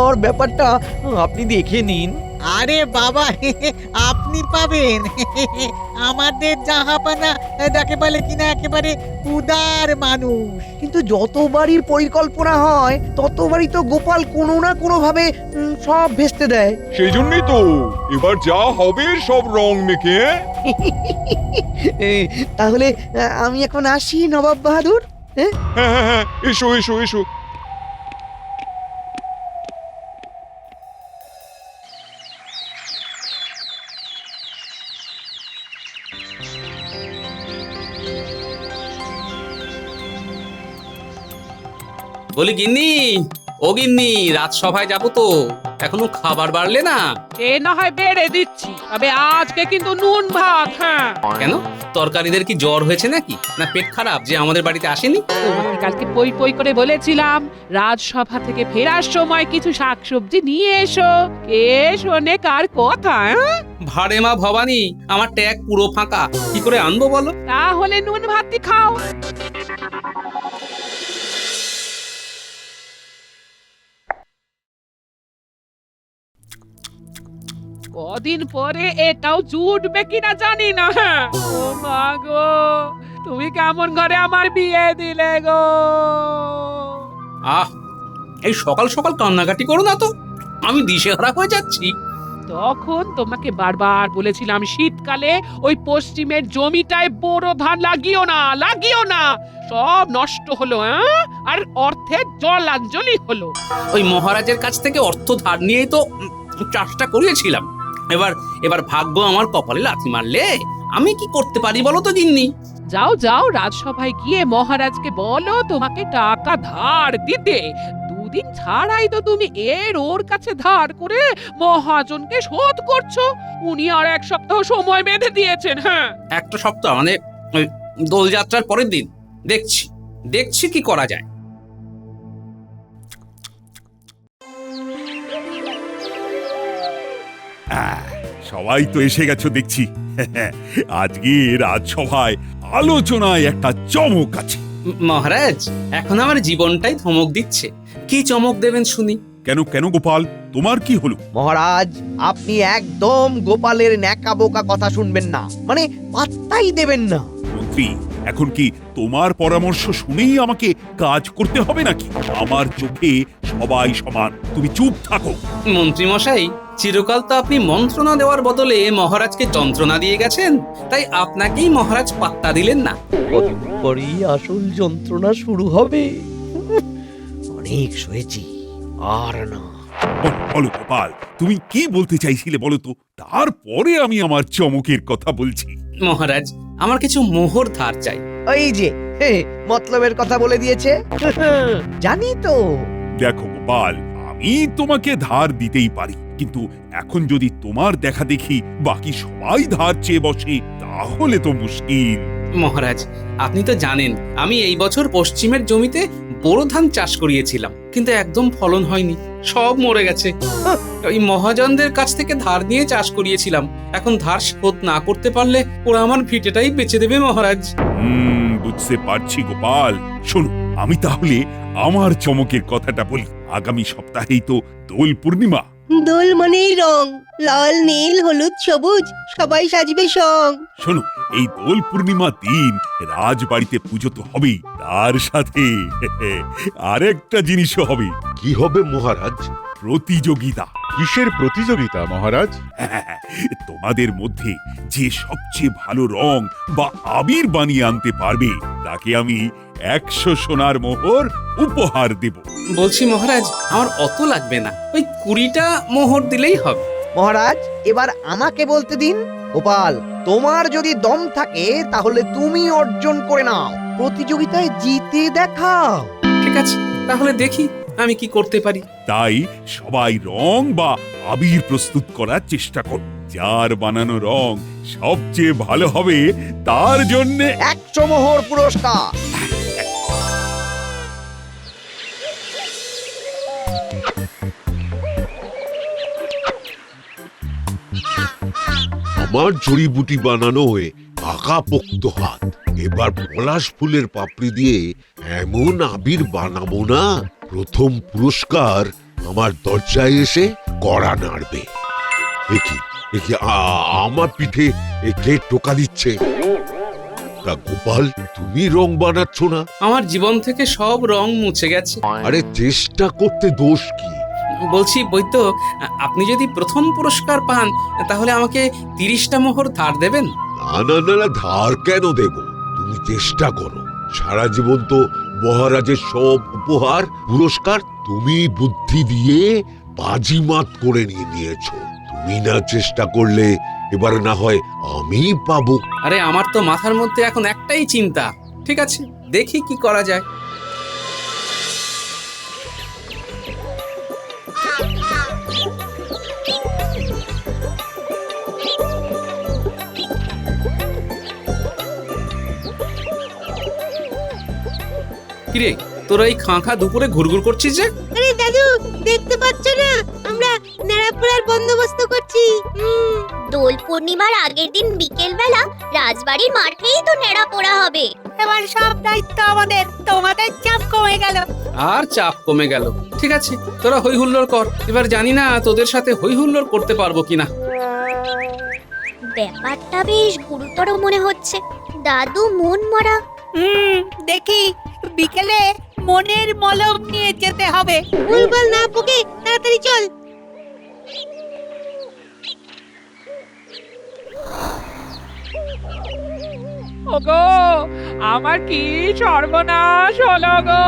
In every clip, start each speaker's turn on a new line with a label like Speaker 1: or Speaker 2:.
Speaker 1: পাওয়ার ব্যাপারটা আপনি দেখে নিন।
Speaker 2: আরে বাবা, আপনি পাবেন। আমাদের জাহাপানা যাকে বলে কিনা একেবারে উদার মানুষ।
Speaker 1: কিন্তু যতবারই পরিকল্পনা হয় ততবারই তো গোপাল কোনো না কোনো ভাবে সব ভেস্তে দেয়।
Speaker 3: সেই জন্যই তো এবার যা হবে সব রং মেখে।
Speaker 1: এ, তাহলে আমি এখন আসি নবাব বাহাদুর। হ্যাঁ,
Speaker 3: হ্যাঁ হ্যাঁ হ্যাঁ, এসো এসো এসো।
Speaker 4: বলি গিন্নি, ও গিন্নি, রাজসভায় যাবো তো, এখনো খাবার বাড়লে না?
Speaker 5: এ না হয় বেড়ে দিচ্ছি, তবে আজকে কিন্তু নুন ভাত। হ্যাঁ,
Speaker 4: কেন, তরকারিদের কি জ্বর হয়েছে নাকি, না পেট খারাপ যে আমাদের বাড়িতে আসেনি?
Speaker 5: তোমাকে কালকে পই পই করে বলেছিলাম রাজসভা থেকে ফেরার সময় কিছু শাকসবজি নিয়ে এসো। কে শোনে কার কথা?
Speaker 4: ভাড়ে মা ভবানী, আমার ট্যাগ পুরো ফাঁকা, কি করে আনবো বলো?
Speaker 5: তাহলে নুন ভাতই খাও। কদিন পরে এটাও জুটবে কিনা জানি না। ও মা গো, তুমি কেমন ঘরে আমার বিয়ে দিলে গো?
Speaker 4: আহ, এই সকাল সকাল কান্নাকাটি করো না তো, আমি দিশেহারা হয়ে যাচ্ছি।
Speaker 5: তখন তোমাকে বারবার বলেছিলাম শীতকালে ওই পশ্চিমের জমিটায় বোরো ধান লাগিও না, লাগিও না। সব নষ্ট হলো, আর অর্থের জলাঞ্জলি হলো।
Speaker 4: ওই মহারাজের কাছ থেকে অর্থ ধার নিয়েই তো চাষটা করিয়েছিলাম। এবার এবার ভাগ্য আমার কপালে লাথি মারলে আমি কি করতে পারি বলো তো গিন্নি?
Speaker 5: যাও যাও, রাজসভায় গিয়ে মহারাজকে বলো তোমাকে টাকা ধার দিতে। দুদিন ছাড়াই তো তুমি ওর কাছে ধার করে মহাজনকে শোধ করছো। উনি আর এক সপ্তাহ সময় বেঁধে দিয়েছেন। হ্যাঁ,
Speaker 4: একটা সপ্তাহ মানে ওই দোলযাত্রার পরের দিন দেখছি দেখছি কি করা যায়।
Speaker 6: সবাই তো এসে গেছো দেখছি। আজকে রাজসভায় আলোচনায় একটা চমক আছে।
Speaker 4: মহারাজ, এখন আমার জীবনটাই ধমক দিচ্ছে, কি চমক দেবেন শুনি।
Speaker 6: কেন কেন গোপাল, তোমার কি হলো?
Speaker 1: মহারাজ, আপনি একদম গোপালের ন্যাকা বোকা কথা শুনবেন না, মানে পাত্তাই দেবেন না।
Speaker 6: মন্ত্রী, এখন কি তোমার পরামর্শ শুনেই আমাকে কাজ করতে হবে নাকি? আমার চোখে সবাই সমান, তুমি চুপ থাকো।
Speaker 4: মন্ত্রী মশাই, চিরকাল তো আপনি মন্ত্রণা দেওয়ার বদলে মহারাজকে যন্ত্রণা দিয়ে গেছেন, তাই আপনাকেই মহারাজ পাত্তা দিলেন না।
Speaker 1: কদিন পরেই আসল যন্ত্রণা শুরু হবে। অনেক সয়েছি, আর না।
Speaker 6: বলো গোপাল, তুমি কি বলতে চাইছিলে বলো তো, তারপরে আমি আমার চমকের কথা বলছি।
Speaker 4: মহারাজ, আমার কিছু মোহর ধার চাই।
Speaker 1: ওই যে মতলবের কথা বলে দিয়েছে। জানি তো।
Speaker 6: দেখো গোপাল, আমি তোমাকে ধার দিতেই পারি, কিন্তু এখন যদি তোমার দেখা দেখি বাকি সবাই ধার চেয়ে বসে তাহলে তো মুশকিল।
Speaker 4: মহারাজ, আপনি তো জানেন আমি এই বছর পশ্চিমের জমিতে বোরো ধান চাষ করিয়েছিলাম, কিন্তু একদম ফলন হয়নি, সব মরে গেছে। ওই মহাজনদের কাছ থেকে ধার নিয়ে চাষ করিয়েছিলাম, এখন ধার শোধ না করতে পারলে ওরা আমার ভিটেটাই বেচে দেবে মহারাজ।
Speaker 6: বুঝতে পারছি গোপাল, শোনো, আমি তাহলে আমার চমকের কথাটা বলি। আগামী সপ্তাহেই তো দোল পূর্ণিমা।
Speaker 7: দোল মানেই রং, লাল নীল হলুদ সবুজ, সবাই সাজবে সং।
Speaker 6: শোনো, এই দোল পূর্ণিমা দিন রাজবাড়িতে পুজো তো হবেই, তার সাথে আরেকটা জিনিসও হবে।
Speaker 8: কি হবে মহারাজ?
Speaker 6: প্রতিযোগিতা।
Speaker 8: কিসের প্রতিযোগিতা মহারাজ?
Speaker 6: তোমাদের মধ্যে যে সবচেয়ে ভালো রং বা আবির বানিয়ে আনতে পারবে তাকে আমি 100 সোনার মোহর উপহার দেব।
Speaker 4: বলছি মহারাজ, আমার অত লাগবে না, ওই 20টা মোহর দিলেই হবে।
Speaker 1: মহারাজ, এবার আমাকে বলতে দিন। গোপাল, তোমার যদি দম থাকে তাহলে তুমি অর্জন করে নাও, প্রতিযোগিতায় জিতে দেখাও।
Speaker 4: ঠিক আছে, তাহলে দেখি আমি কি করতে পারি।
Speaker 6: তাই সবাই রং বা আবির প্রস্তুত করার চেষ্টা কর। যার বানানো রং সবচেয়ে ভালো হবে তার জন্য
Speaker 1: 100 মোহর পুরস্কার।
Speaker 8: আমার জড়িবুটি বানানো হয়ে পাকাপোক্ত হাত, এবার পলাশ ফুলের পাপড়ি দিয়ে এমন আবির বানাবো না, প্রথম পুরস্কার আমার দরজায় এসে কড়া নাড়বে। একি একি আমার পিঠে কে টোকা দিচ্ছে? তা গোপাল, তুমি রং বানাচ্ছ না?
Speaker 4: আমার জীবন থেকে সব রং মুছে গেছে।
Speaker 8: আরে চেষ্টা করতে দোষ কি?
Speaker 4: বলছি বৈদ্য, আপনি যদি প্রথম পুরস্কার পান তাহলে আমাকে 30টা মোহর ধার দেবেন?
Speaker 8: না না না না, ধার কেন দেব? তুমি চেষ্টা করো। সারা জীবন তো মহারাজের সব উপহার পুরস্কার তুমি বুদ্ধি দিয়ে বাজিমাত করে নিয়েছো। তুমি না চেষ্টা করলে এবার না হয় আমি পাবো।
Speaker 4: আরে আমার তো মাথার মধ্যে এখন একটাই চিন্তা। ঠিক আছে, দেখি কি করা যায়। কিরে, তোরা এই খাঁখা দুপুরে ঘুরঘুর করছিস যে?
Speaker 7: আরে দাদু, দেখতে পাচ্ছ না আমরা নেড়াপোড়ার বন্দোবস্ত করছি।
Speaker 9: দোল পূর্ণিমার আগের দিন বিকেল বেলা রাজবাড়ির মাঠেই তো নেড়া পোড়া হবে।
Speaker 7: এবার সব দায়িত্ব আমাদের, তোমাদের চাপ কমে গেল।
Speaker 4: আর চাপ কমে গেল। ঠিক আছে, তোরা হই হুল্লোড় কর। এবার জানি না তোদের সাথে হই হুল্লোড় করতে পারবো কিনা।
Speaker 9: ব্যাপারটা বেশ গুরুতর মনে হচ্ছে। দাদু মন মরা।
Speaker 7: দেখি বিকেলে মনের মলম নিয়ে যেতে হবে। ভুলভাল না বকে তাড়াতাড়ি চল।
Speaker 5: ওগো, আমার কি সর্বনাশ হলো গো!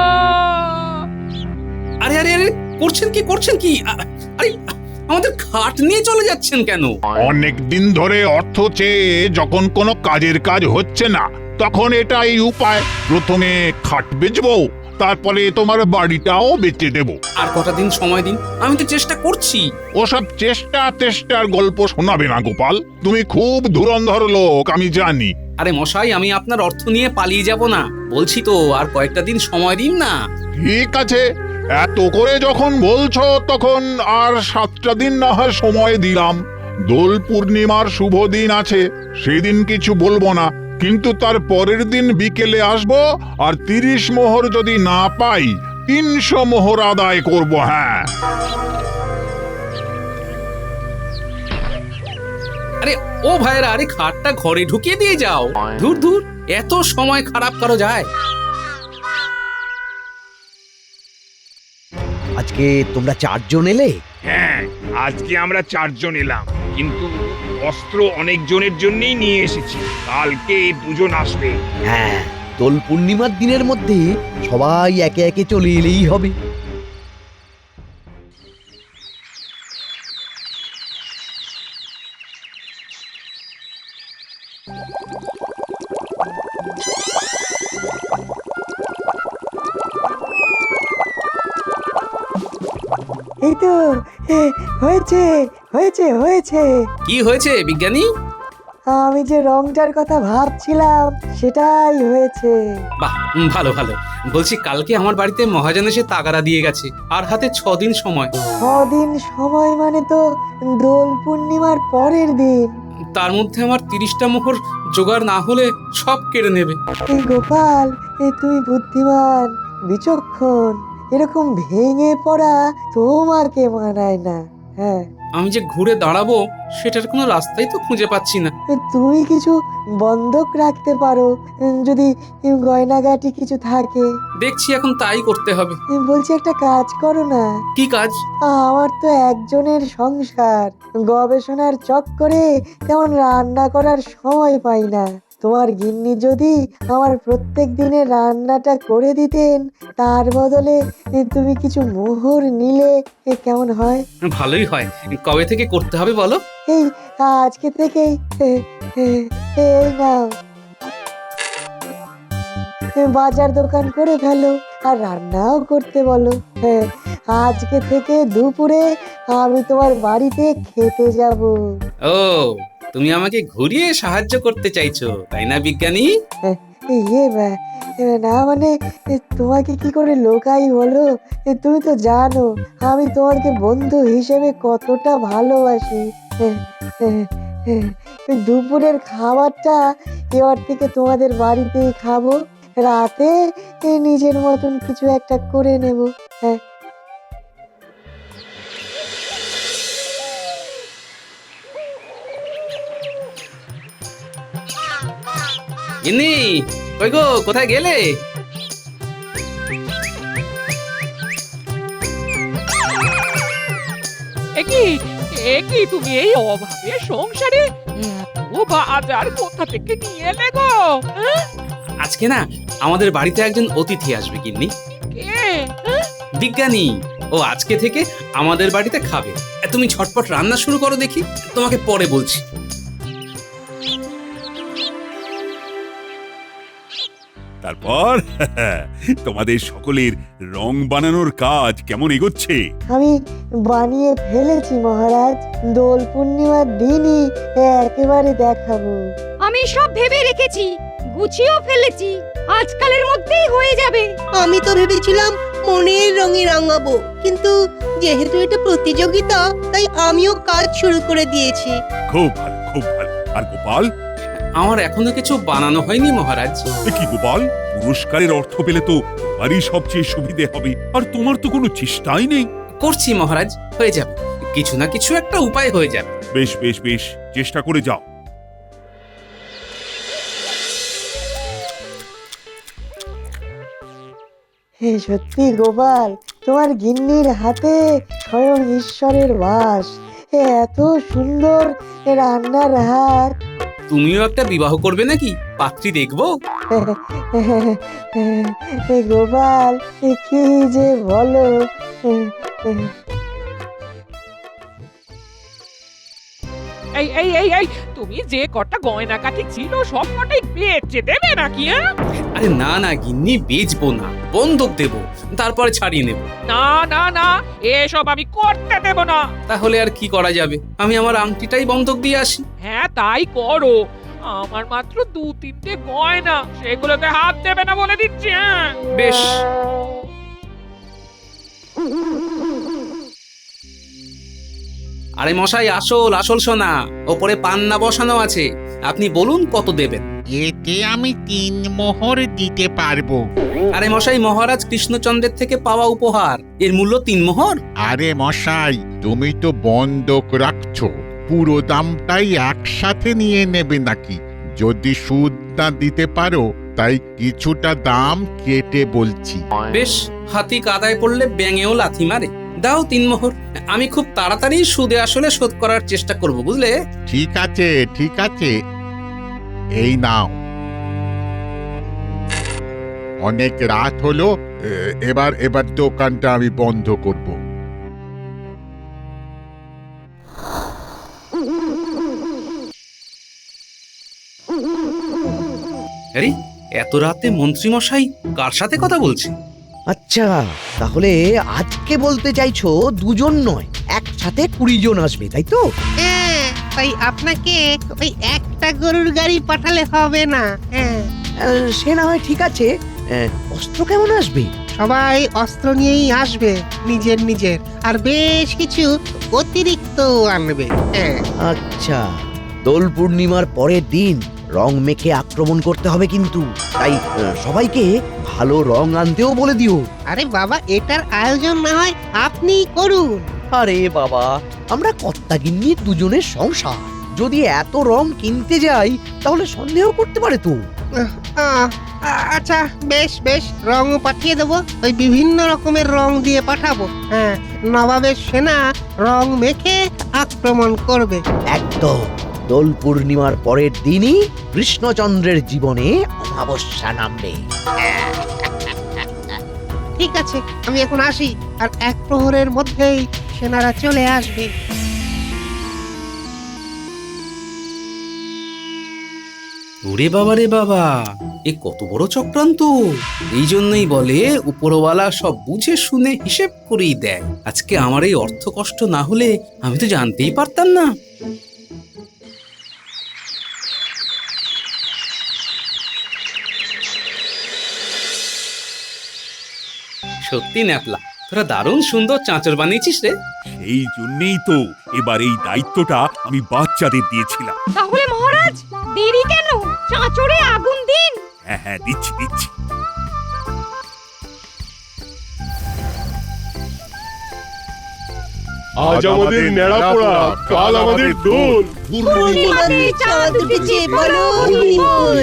Speaker 4: আরে আরে আরে, করছেন কি আরে আমাদের খাট নিয়ে চলে যাচ্ছেন কেন?
Speaker 10: অনেক দিন ধরে অর্থ চেয়ে যখন কোনো কাজের কাজ হচ্ছে না, তখন এটাই উপায়। প্রথমে খাট বেচবো, তারপরে তোমার বাড়িটাও বেচে দেব।
Speaker 4: আর কটা দিন সময় দিন, আমি তো চেষ্টা করছি।
Speaker 10: ওসব চেষ্টার গল্প শোনাবে না গোপাল। তুমি খুব ধুরন্ধর লোক, আমি জানি।
Speaker 4: আরে মশাই, আমি আপনার অর্থ নিয়ে পালিয়ে যাব না। বলছি তো, আর কয়েকটা দিন সময় দিন না।
Speaker 10: ঠিক আছে, এত করে যখন বলছো তখন আর 7টা দিন না হয় সময় দিলাম। দোল পূর্ণিমার শুভ দিন আছে, সেদিন কিছু বলবো না, কিন্তু তার পরের দিন বিকেলে আসবো, আর 30 মোহর যদি না পাই 300 মোহর আদায় করব। হ্যাঁ,
Speaker 4: আরে ও ভাইরা, আরে খাটটা ঘরে ঢুকিয়ে দিয়ে যাও। ধুর ধুর, এত সময় খারাপ করা যায়?
Speaker 1: আজকে তোমরা 4 জন এলে?
Speaker 11: হ্যাঁ, আজকে আমরা 4 জন এলাম, কিন্তু অস্ত্র অনেক জনের জন্যই নিয়ে এসেছি। কালকে 2 জন আসবে।
Speaker 1: হ্যাঁ, দোল পূর্ণিমার দিনের মধ্যে সবাই একে একে চলে এলেই হবে।
Speaker 12: এই তো হয়েছে হয়েছে হয়েছে।
Speaker 4: কি হয়েছে বিজ্ঞানী?
Speaker 12: আমি যে রংটার কথা ভাবছিলাম সেটাই হয়েছে।
Speaker 4: বাহ, ভালো ভালো। বলছি, কালকে আমার বাড়িতে মহাজন এসে তাগাদা দিয়ে গেছে, আর হাতে 6 দিন সময়।
Speaker 12: 6 দিন সময় মানে তো দোল পূর্ণিমার পরের দিন।
Speaker 4: তার মধ্যে আমার 30টা মোহর জোগাড় না হলে সব কেড়ে নেবে।
Speaker 12: এই গোপাল, তুমি বুদ্ধিমান, বিচক্ষণ। এরকম ভেঙে পড়া তোমাকে মানায় না। হ্যাঁ,
Speaker 4: আমি যে ঘুরে দাঁড়াবো সেটার কোনো রাস্তাই তো খুঁজে পাচ্ছি না।
Speaker 12: তুমি কিছু বন্ধক রাখতে পারো, যদি গয়নাগাটি কিছু থাকে।
Speaker 4: দেখছি এখন তাই করতে হবে।
Speaker 12: বলছি, একটা কাজ করো না।
Speaker 4: কি কাজ?
Speaker 12: আমার তো একজনের সংসার, গবেষণার চক্করে তেমন রান্না করার সময় পাই না। তোমার গিন্নি যদি আমার প্রত্যেক দিনের রান্নাটা করে দিতেন, তার বদলে তুমি কিছু মোহর নিলে কেমন হয়?
Speaker 4: ভালোই হয়। কবে থেকে করতে হবে বলো?
Speaker 12: এই আজকে থেকেই। এই নাও, বাজার দোকান করে ফেলো আর রান্নাও করতে বলো। হ্যাঁ, আজকে থেকে দুপুরে আমি তোমার বাড়িতে খেতে যাব।
Speaker 4: ও, তুমি আমাকে ঘুরিয়ে সাহায্য করতে চাইছো, তাই না বিজ্ঞানী?
Speaker 12: না মানে, তোমাকে কি করে লোকাই বলো? তুমি তো জানো আমি তোমাকে বন্ধু হিসেবে কতটা ভালোবাসি। দুপুরের খাবারটা এবার থেকে তোমাদের বাড়িতেই খাবো, রাতে নিজের মতন কিছু একটা করে নেব। হ্যাঁ,
Speaker 4: গিন্নি, কই গো, কোথায় গেলে?
Speaker 5: একই তুমি এই অভাবে সংসারে এত বাজার কোথা থেকে নিয়ে এলে গো? হ্যাঁ?
Speaker 4: আজকে না আমাদের বাড়িতে একজন অতিথি আসবে গিন্নি।
Speaker 5: কে? হ্যাঁ?
Speaker 4: বিজ্ঞানী। ও আজকে থেকে আমাদের বাড়িতে খাবে। তুমি ঝটপট রান্না শুরু করো দেখি, তোমাকে পরে বলছি।
Speaker 6: তারপর তোমাদের সকলের রং বানানোর কাজ কেমন এগোচ্ছে?
Speaker 12: আমি বানিয়ে ফেলেছি মহারাজ, দোল পূর্ণিমার দিনই একেবারে দেখাবো।
Speaker 7: আমি সব ভেবে রেখেছি, গুছিয়েও ফেলেছি, আজকালের মধ্যেই হয়ে যাবে।
Speaker 13: আমি তো ভেবেছিলাম মনের রঙে রাঙাবো, কিন্তু যেহেতু এটা প্রতিযোগিতা তাই আমিও কাজ শুরু করে দিয়েছি।
Speaker 6: খুব ভালো, খুব ভালো। আর গোপাল?
Speaker 4: আমার এখনো কিছু বানানো হয়নি মহারাজ।
Speaker 6: কি গোপাল, পুরস্কারের অর্থ পেলে তো তোমারই সবচেয়ে সুবিধে হবে, আর তোমার তো কোনো চেষ্টাই নেই।
Speaker 4: করছি মহারাজ, হয়ে যাবে, কিছু না কিছু একটা উপায় হয়ে যাবে।
Speaker 6: বেশ বেশ বেশ, চেষ্টা করে যাও।
Speaker 12: হে সত্যি গোপাল, তোমার গিন্নির হাতে স্বয়ং ঈশ্বরের বাস। এত সুন্দর রান্নার হাত।
Speaker 4: তুমিও একটা বিবাহ করবে নাকি? পাত্রী দেখবো।
Speaker 12: গোপাল, কি যে বলো।
Speaker 5: এই তুমি যে কটা গয়না কাটি ছিল সব কটাই বেচে দেবে নাকি? হ্যাঁ?
Speaker 4: আরে না না গিন্নি, বেচবো না, বন্ধক দেবো, তারপরে ছাড়িয়ে নেব।
Speaker 5: না না না, এসব আমি করতে দেব না।
Speaker 4: তাহলে আর কি করা যাবে, আমি আমার আংটিটাই বন্ধক দিয়ে আসি।
Speaker 5: হ্যাঁ তাই করো, আমার মাত্র 2-3টে গয়না, সেগুলোতে হাত দেবে না বলে দিচ্ছি। হ্যাঁ
Speaker 4: বেশ। আরে মশাই, আসল আসল সোনা, ওপরে পান্না বসানো আছে, আপনি বলুন কত দেবেন।
Speaker 2: এতে আমি 3 মোহর দিতে পারবো।
Speaker 4: আরে মশাই, মহারাজ কৃষ্ণচন্দ্রের থেকে পাওয়া উপহার, এর মূল্য 3 মোহর।
Speaker 2: আরে মশাই, তুমি তো বন্ধক রাখছো, পুরো দামটাই একসাথে নিয়ে নেবে নাকি? যদি সুদ না দিতে পারো তাই কিছুটা দাম কেটে বলছি।
Speaker 4: বেশ, হাতি কাদায় পড়লে ব্যাঙেও লাথি মারে। দাও 3 মোহর, আমি খুব তাড়াতাড়ি সুদে আসলে শোধ করার চেষ্টা করব, বুঝলে?
Speaker 2: ঠিক আছে ঠিক আছে, এই নাও। অনেক রাত হলো, এবার দোকানটা আমি বন্ধ করব।
Speaker 4: আরে এত রাতে মন্ত্রী মশাই কার সাথে কথা বলছে?
Speaker 1: আচ্ছা, তাহলে আজকে বলতে চাইছো দুজন নয়, একসাথে 20 জন আসবে, তাই তো?
Speaker 13: হ্যাঁ, তাই আপনাকে ওই একটা গরুর গাড়ি পাঠালে হবে না। হ্যাঁ,
Speaker 1: সে না হয় ঠিক আছে, অস্ত্র কেমন আসবে?
Speaker 13: সবাই অস্ত্র নিয়েই আসবে, নিজের নিজের, আর বেশ কিছু অতিরিক্ত আনবে। হ্যাঁ।
Speaker 1: আচ্ছা, দোল পূর্ণিমার পরের দিন রং মেখে আক্রমণ করতে হবে কিন্তু, তাই সবাইকে ভালো রং আনতেও বলে দিও।
Speaker 13: আরে বাবা, এটার আয়োজন না হয় আপনিই করুন।
Speaker 1: আরে বাবা, আমরা কর্তাগিন্নির দুজনের সংসার, যদি এত রং কিনতে যাই তাহলে সন্দেহ করতে পারে তো।
Speaker 13: আচ্ছা, বেশ বেশ, রং পাঠিয়ে দেবো, ওই বিভিন্ন রকমের রং দিয়ে পাঠাবো। হ্যাঁ, নবাবের সেনা রং মেখে আক্রমণ করবে।
Speaker 1: একদম, দোল পূর্ণিমার পরের দিনই কৃষ্ণচন্দ্রের জীবনে অমাবস্যা নামবে।
Speaker 13: ঠিক আছে, আমি এখন আসি, আর 1 প্রহরের মধ্যেই সেনারা চলে আসবে।
Speaker 4: ওরে বাবা রে বাবা, এ কত বড় চক্রান্ত! এই জন্যই বলে উপরওয়ালা সব বুঝে শুনে হিসেব করেই দেয়। আজকে আমার এই অর্থ কষ্ট না হলে আমি তো জানতেই পারতাম না। সত্যি ন্যাপলা, তোরা দারুণ সুন্দর চাঁচর বানিয়েছিস রে।
Speaker 6: এই জন্যেই তো এবার এই দায়িত্বটা আমি বাচ্চাদের দিয়েছিলাম।
Speaker 7: তাহলে মহারাজ, দেরি কেন? চাঁচরে আগুন দিন।
Speaker 6: হ্যাঁ হ্যাঁ, দিচ্ছি দিচ্ছি।
Speaker 3: আজ আমাদের নেড়াপোড়া, কাল আমাদের দোল।
Speaker 13: পূর্ণিমাতে চাঁদ উঠেছে, বলো হরি বল।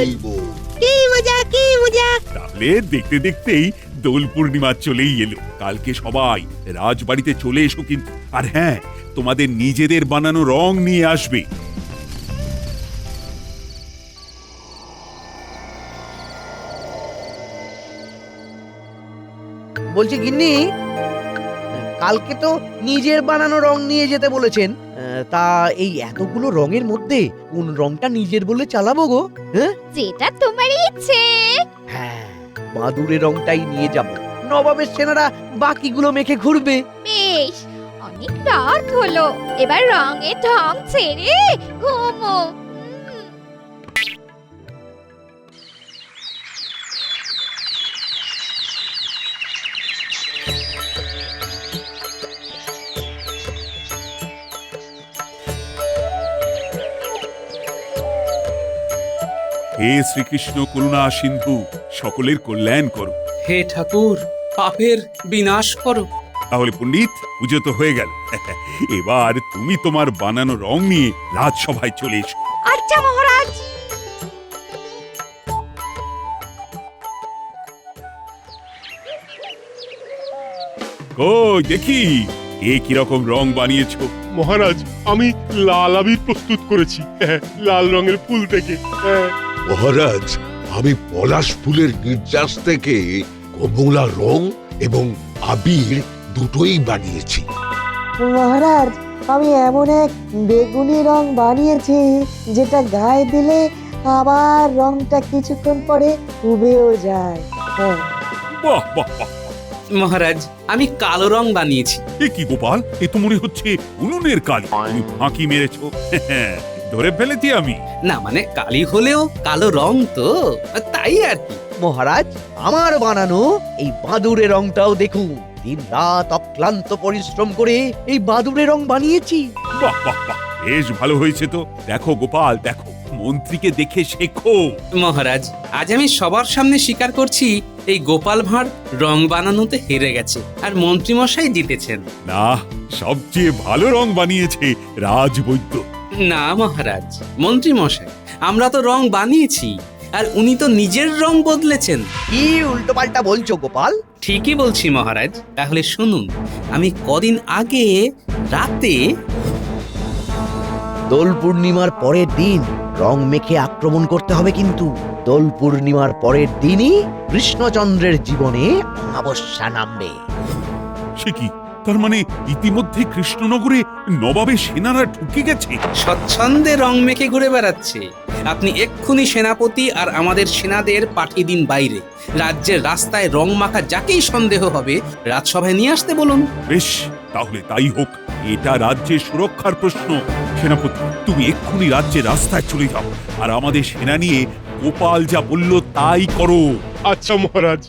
Speaker 13: কি মজা কি মজা।
Speaker 6: তাহলে দেখতে দেখতেই দোল পূর্ণিমা চলেই এলো। কালকে সবাই রাজবাড়িতে চলে এসো কিন্তু। আর হ্যাঁ, তোমাদের নিজেদের বানানো রং নিয়ে আসবে।
Speaker 1: বলছি গিন্নি, কালকে তো নিজের বানানো রং নিয়ে যেতে বলেছেন, তা এই এতগুলো রঙের মধ্যে কোন রংটা নিজের বলে চালাবো গো? হ্যাঁ,
Speaker 9: যেটা তোমার ইচ্ছে।
Speaker 1: হ্যাঁ, বাদুড়ে রংটাই নিয়ে যাব। নবাবের সেনারা বাকিগুলো মেখে ঘুরবে।
Speaker 9: বেশ, অনেক রাত হলো, এবার রঙের ঢং ছেড়ে ঘুমো।
Speaker 6: হে শ্রীকৃষ্ণ করুণা সিন্ধু, সকলের কল্যাণ করো।
Speaker 4: হে ঠাকুর, পাপের বিনাশ করো।
Speaker 6: তাহলে পণ্ডিত, পুজো তো হয়ে গেল। এবার তুমি তোমার বানানো রং নিয়ে রাজসভায় চলে এসো।
Speaker 7: আচ্ছা মহারাজ।
Speaker 6: ও দেখি, এ কিরকম রং বানিয়েছো?
Speaker 3: মহারাজ, আমি লাল আবির প্রস্তুত করেছি, লাল রঙের ফুল থেকে।
Speaker 8: মহারাজ, আমি পলাশ ফুলের নির্যাস থেকে কমলা রং এবং আবির দুটোই বানিয়েছি।
Speaker 12: মহারাজ, আমি এমন এক বেগুনি রং বানিয়েছি যেটা গায়ে দিলে আবার রংটা কিছুক্ষণ পরে উবেও যায়। হ্যাঁ,
Speaker 6: বাহ বাহ বাহ।
Speaker 4: মহারাজ, আমি কালো রং বানিয়েছি।
Speaker 6: এ কি গোপাল, এ তো মনে হচ্ছে উনুনের কালি। তুমি ফাঁকি মেরেছো। ধরে ফেলেছি আমি।
Speaker 4: না মানে কালি হলেও কালো রং তো, তাই আর কি।
Speaker 1: মহারাজ, আমার বানানো এই বাদুড়ে রংটাও দেখুন। দিন রাত অক্লান্ত পরিশ্রম করে এই বাদুড়ে রং বানিয়েছি।
Speaker 6: বাহ বাহ বাহ, বেশ ভালো হয়েছে তো। দেখো গোপাল, দেখো, মন্ত্রীকে দেখে শেখো।
Speaker 4: মহারাজ, আজ আমি সবার সামনে স্বীকার করছি, এই গোপাল ভাঁড় রং বানানোতে হেরে গেছে আর মন্ত্রীমশাই জিতেছেন।
Speaker 6: না, সবচেয়ে ভালো রং বানিয়েছে রাজবৈদ্য।
Speaker 4: না মহারাজ, মন্ত্রীমশাই, আমরা তো রং বানিয়েছি আর উনি তো নিজের রং বদলেছেন।
Speaker 1: কি উল্টো পাল্টা বলছো গোপাল?
Speaker 4: ঠিকই বলছি মহারাজ। তাহলে শুনুন, আমি কদিন আগে রাতে
Speaker 1: দোল পূর্ণিমার পরের দিন রং মেখে আক্রমণ করতে হবে, কিন্তু দোল পূর্ণিমার পরের দিনই কৃষ্ণচন্দ্রের জীবনে অমাবস্যা নামবে।
Speaker 6: সে কি, তার মানে ইতিমধ্যে কৃষ্ণনগরে নবাবের সেনারা ঢুকে গেছে?
Speaker 4: স্বচ্ছন্দে রং মেখে ঘুরে বেড়াচ্ছে। আপনি এক্ষুনি সেনাপতি আর আমাদের সেনাদের পাঠিয়ে দিন বাইরে। রাজ্যের রাস্তায় রং মাখা যাকেই সন্দেহ হবে রাজসভায় নিয়ে আসতে বলুন।
Speaker 6: বেশ, তাহলে তাই হোক। এটা রাজ্যের সুরক্ষার প্রশ্ন। সেনাপতি, তুমি এক্ষুনি রাজ্যের রাস্তায় চলে যাও আর আমাদের সেনা নিয়ে গোপাল যা বলল তাই করো।
Speaker 3: আচ্ছা মহারাজ।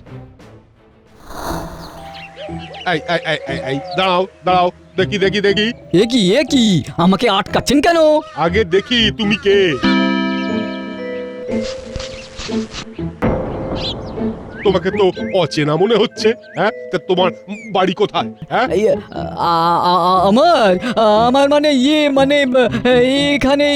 Speaker 3: দাঁড়াও দাঁড়াও, দেখি দেখি দেখি।
Speaker 14: এ কি আমাকে আটকাচ্ছেন কেন?
Speaker 3: আগে দেখি তুমি কে। তোমাকে তো অচেনা মনে হচ্ছে। হ্যাঁ, তা তোমার বাড়ি কোথায়? হ্যাঁ,
Speaker 14: আমার মানে এখানে